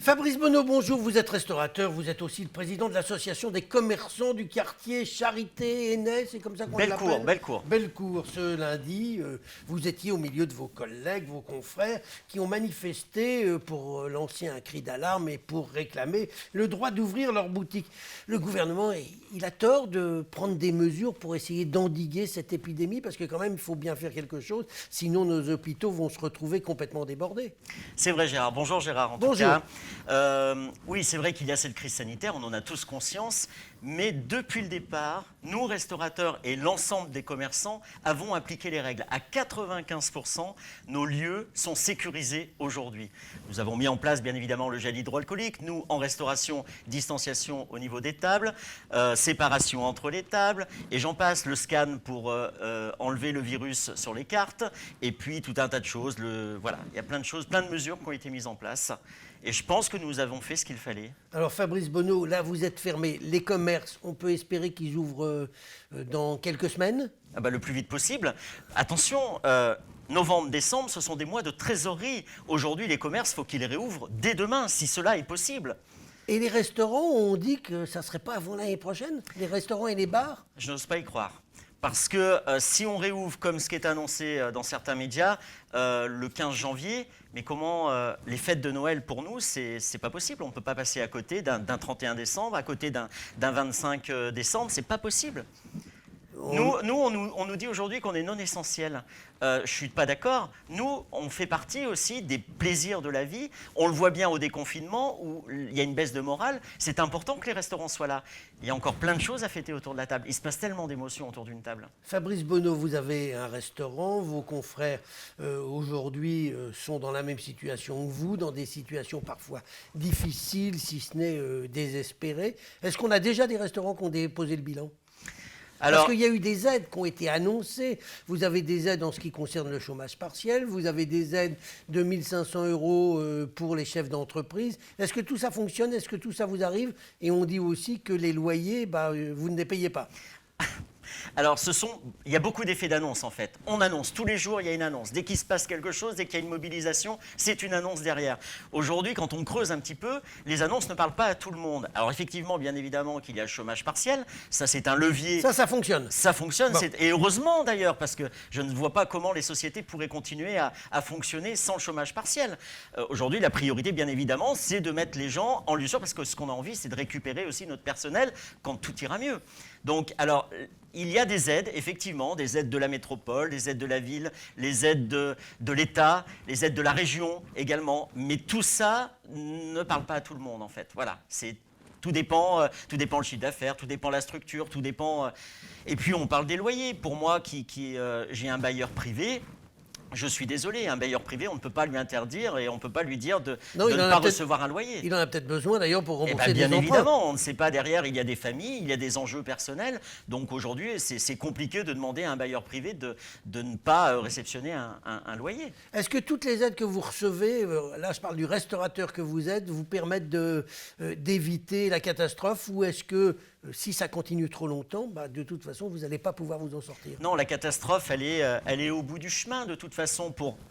Fabrice Bonneau, bonjour, vous êtes restaurateur, vous êtes aussi le président de l'association des commerçants du quartier Charité-Henay, c'est comme ça qu'on l'appelle. Bellecour. Bellecour, ce lundi, vous étiez au milieu de vos collègues, vos confrères, qui ont manifesté pour lancer un cri d'alarme et pour réclamer le droit d'ouvrir leur boutique. Le gouvernement, il a tort de prendre des mesures pour essayer d'endiguer cette épidémie, parce que quand même, il faut bien faire quelque chose, sinon nos hôpitaux vont se retrouver complètement débordés. C'est vrai Gérard. Bonjour Gérard en tout Bonjour. cas. Oui, c'est vrai qu'il y a cette crise sanitaire, on en a tous conscience, mais depuis le départ, nous restaurateurs et l'ensemble des commerçants avons appliqué les règles. À 95%, nos lieux sont sécurisés aujourd'hui. Nous avons mis en place bien évidemment le gel hydroalcoolique, nous en restauration, distanciation au niveau des tables, séparation entre les tables, et j'en passe, le scan pour enlever le virus sur les cartes, et puis tout un tas de choses. Voilà, il y a plein de choses, plein de mesures qui ont été mises en place. Et je pense que nous avons fait ce qu'il fallait. Alors Fabrice Bonneau, là vous êtes fermé. Les commerces, on peut espérer qu'ils ouvrent dans quelques semaines ? Le plus vite possible. Attention, novembre, décembre, ce sont des mois de trésorerie. Aujourd'hui, les commerces, il faut qu'ils les réouvrent dès demain, si cela est possible. Et les restaurants, on dit que ça ne serait pas avant l'année prochaine ? Les restaurants et les bars ? Je n'ose pas y croire. Parce que si on réouvre, comme ce qui est annoncé dans certains médias, le 15 janvier, mais comment les fêtes de Noël pour nous, c'est pas possible. On ne peut pas passer à côté d'un 31 décembre, à côté d'un 25 décembre, c'est pas possible. On nous dit aujourd'hui qu'on est non essentiel. Je ne suis pas d'accord. Nous, on fait partie aussi des plaisirs de la vie. On le voit bien au déconfinement où il y a une baisse de morale. C'est important que les restaurants soient là. Il y a encore plein de choses à fêter autour de la table. Il se passe tellement d'émotions autour d'une table. Fabrice Bonneau, vous avez un restaurant. Vos confrères aujourd'hui sont dans la même situation que vous, dans des situations parfois difficiles, si ce n'est désespérées. Est-ce qu'on a déjà des restaurants qui ont déposé le bilan ? Parce qu'il y a eu des aides qui ont été annoncées. Vous avez des aides en ce qui concerne le chômage partiel. Vous avez des aides de 1 500 € pour les chefs d'entreprise. Est-ce que tout ça fonctionne ? Est-ce que tout ça vous arrive ? Et on dit aussi que les loyers, vous ne les payez pas. Alors, il y a beaucoup d'effets d'annonce en fait. On annonce, tous les jours il y a une annonce. Dès qu'il se passe quelque chose, dès qu'il y a une mobilisation, c'est une annonce derrière. Aujourd'hui, quand on creuse un petit peu, les annonces ne parlent pas à tout le monde. Alors effectivement, bien évidemment qu'il y a le chômage partiel, ça c'est un levier. Ça fonctionne. Ça fonctionne, bon. Et heureusement d'ailleurs, parce que je ne vois pas comment les sociétés pourraient continuer à fonctionner sans le chômage partiel. Aujourd'hui, la priorité, bien évidemment, c'est de mettre les gens en lieu sûr, parce que ce qu'on a envie, c'est de récupérer aussi notre personnel quand tout ira mieux. Donc, alors, il y a des aides, effectivement, des aides de la métropole, des aides de la ville, les aides de l'État, les aides de la région également. Mais tout ça ne parle pas à tout le monde, en fait. Voilà, tout dépend le chiffre d'affaires, tout dépend la structure, tout dépend... Et puis, on parle des loyers. Pour moi, j'ai un bailleur privé... Je suis désolé, un bailleur privé, on ne peut pas lui interdire et on ne peut pas lui dire de ne pas recevoir un loyer. Il en a peut-être besoin d'ailleurs pour rembourser des emprunts. Bien évidemment, on ne sait pas, derrière, il y a des familles, il y a des enjeux personnels. Donc aujourd'hui, c'est compliqué de demander à un bailleur privé de ne pas réceptionner un loyer. Est-ce que toutes les aides que vous recevez, là je parle du restaurateur que vous êtes, vous permettent d'éviter la catastrophe, ou est-ce que si ça continue trop longtemps, de toute façon, vous n'allez pas pouvoir vous en sortir? Non, la catastrophe, elle est au bout du chemin, de toute façon.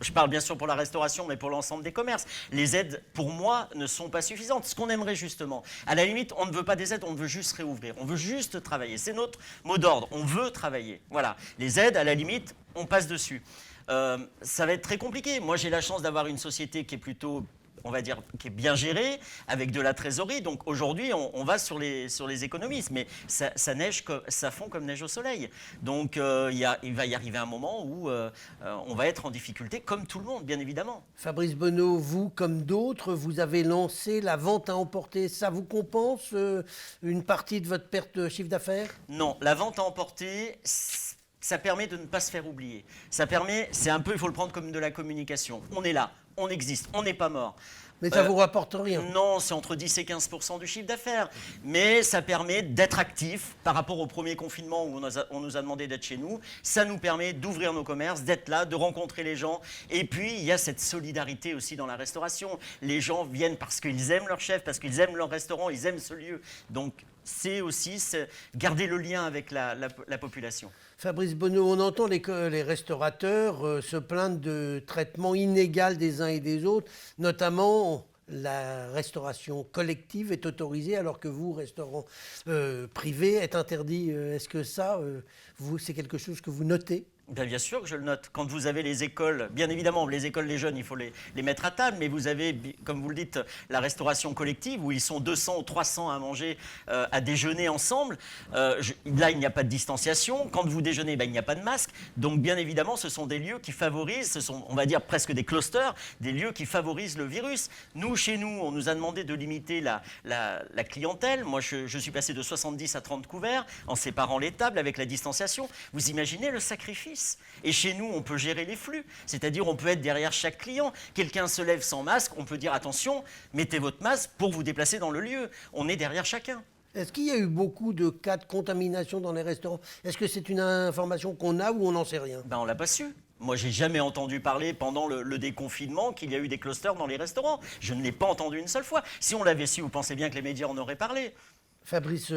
Je parle bien sûr pour la restauration, mais pour l'ensemble des commerces. Les aides, pour moi, ne sont pas suffisantes. Ce qu'on aimerait justement, à la limite, on ne veut pas des aides, on veut juste réouvrir. On veut juste travailler. C'est notre mot d'ordre. On veut travailler. Voilà. Les aides, à la limite, on passe dessus. Ça va être très compliqué. Moi, j'ai la chance d'avoir une société qui est plutôt... on va dire, qui est bien géré, avec de la trésorerie. Donc aujourd'hui, on va sur les économistes. Mais ça fond comme neige au soleil. Donc il va y arriver un moment où on va être en difficulté, comme tout le monde, bien évidemment. Fabrice Bonneau, vous, comme d'autres, vous avez lancé la vente à emporter. Ça vous compense une partie de votre perte de chiffre d'affaires? Non, la vente à emporter... ça permet de ne pas se faire oublier. C'est un peu, il faut le prendre comme de la communication. On est là, on existe, on n'est pas mort. Mais ça ne vous rapporte rien? Non, c'est entre 10 et 15% du chiffre d'affaires. Mais ça permet d'être actif par rapport au premier confinement où on nous a demandé d'être chez nous. Ça nous permet d'ouvrir nos commerces, d'être là, de rencontrer les gens. Et puis, il y a cette solidarité aussi dans la restauration. Les gens viennent parce qu'ils aiment leur chef, parce qu'ils aiment leur restaurant, ils aiment ce lieu. Donc, c'est aussi garder le lien avec la population. Fabrice Bonneau, on entend les restaurateurs se plaindre de traitement inégal des uns et des autres, notamment la restauration collective est autorisée alors que vous, restaurant privé, est interdit. Est-ce que ça, c'est quelque chose que vous notez ? Bien sûr que je le note. Quand vous avez les écoles, bien évidemment, les écoles, les jeunes, il faut les mettre à table, mais vous avez, comme vous le dites, la restauration collective où ils sont 200 ou 300 à manger, à déjeuner ensemble. Là, il n'y a pas de distanciation. Quand vous déjeunez, il n'y a pas de masque. Donc, bien évidemment, ce sont des lieux qui favorisent, ce sont, on va dire, presque des clusters, des lieux qui favorisent le virus. Nous, chez nous, on nous a demandé de limiter la clientèle. Moi, je suis passé de 70 à 30 couverts en séparant les tables avec la distanciation. Vous imaginez le sacrifice ? Et chez nous, on peut gérer les flux, c'est-à-dire on peut être derrière chaque client. Quelqu'un se lève sans masque, on peut dire attention, mettez votre masque pour vous déplacer dans le lieu. On est derrière chacun. Est-ce qu'il y a eu beaucoup de cas de contamination dans les restaurants ? Est-ce que c'est une information qu'on a ou on n'en sait rien ? On ne l'a pas su. Moi, j'ai jamais entendu parler pendant le déconfinement qu'il y a eu des clusters dans les restaurants. Je ne l'ai pas entendu une seule fois. Si on l'avait su, vous pensez bien que les médias en auraient parlé. Fabrice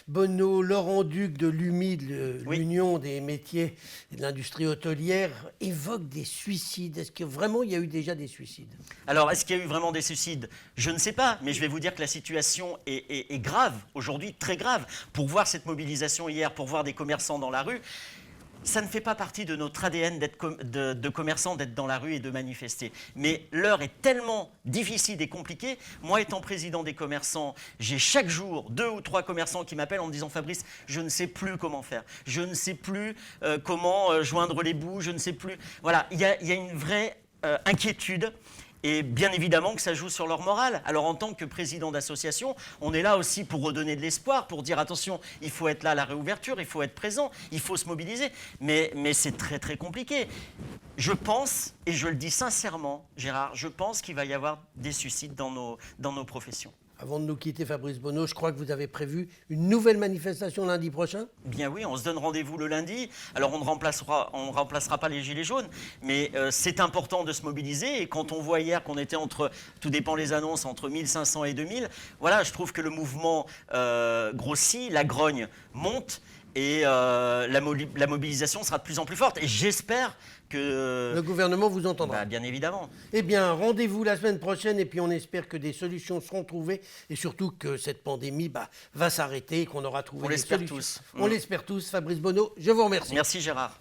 Bonneau, Laurent Duc de l'UMID, l'Union des métiers et de l'industrie hôtelière, évoque des suicides. Est-ce que vraiment il y a eu déjà des suicides ? Alors, est-ce qu'il y a eu vraiment des suicides ? Je ne sais pas, mais je vais vous dire que la situation est grave, aujourd'hui très grave. Pour voir cette mobilisation hier, pour voir des commerçants dans la rue, ça ne fait pas partie de notre ADN de commerçants d'être dans la rue et de manifester. Mais l'heure est tellement difficile et compliquée. Moi, étant président des commerçants, j'ai chaque jour 2 ou 3 commerçants qui m'appellent en me disant « Fabrice, je ne sais plus comment faire. Je ne sais plus comment joindre les bouts. Je ne sais plus. » Voilà, il y a une vraie inquiétude. Et bien évidemment que ça joue sur leur morale. Alors en tant que président d'association, on est là aussi pour redonner de l'espoir, pour dire attention, il faut être là à la réouverture, il faut être présent, il faut se mobiliser. Mais c'est très très compliqué. Je pense, et je le dis sincèrement, Gérard, je pense qu'il va y avoir des suicides dans nos professions. Avant de nous quitter, Fabrice Bonneau, je crois que vous avez prévu une nouvelle manifestation lundi prochain ? Bien oui, on se donne rendez-vous le lundi. Alors on ne remplacera pas les gilets jaunes, mais c'est important de se mobiliser. Et quand on voit hier qu'on était tout dépend les annonces, entre 1500 et 2000, voilà, je trouve que le mouvement grossit, la grogne monte. Et la mobilisation sera de plus en plus forte. Et j'espère que... Le gouvernement vous entendra. Bien évidemment. Eh bien, rendez-vous la semaine prochaine et puis on espère que des solutions seront trouvées et surtout que cette pandémie va s'arrêter et qu'on aura trouvé des solutions. On l'espère tous. On l'espère tous. Fabrice Bonneau, je vous remercie. Merci Gérard.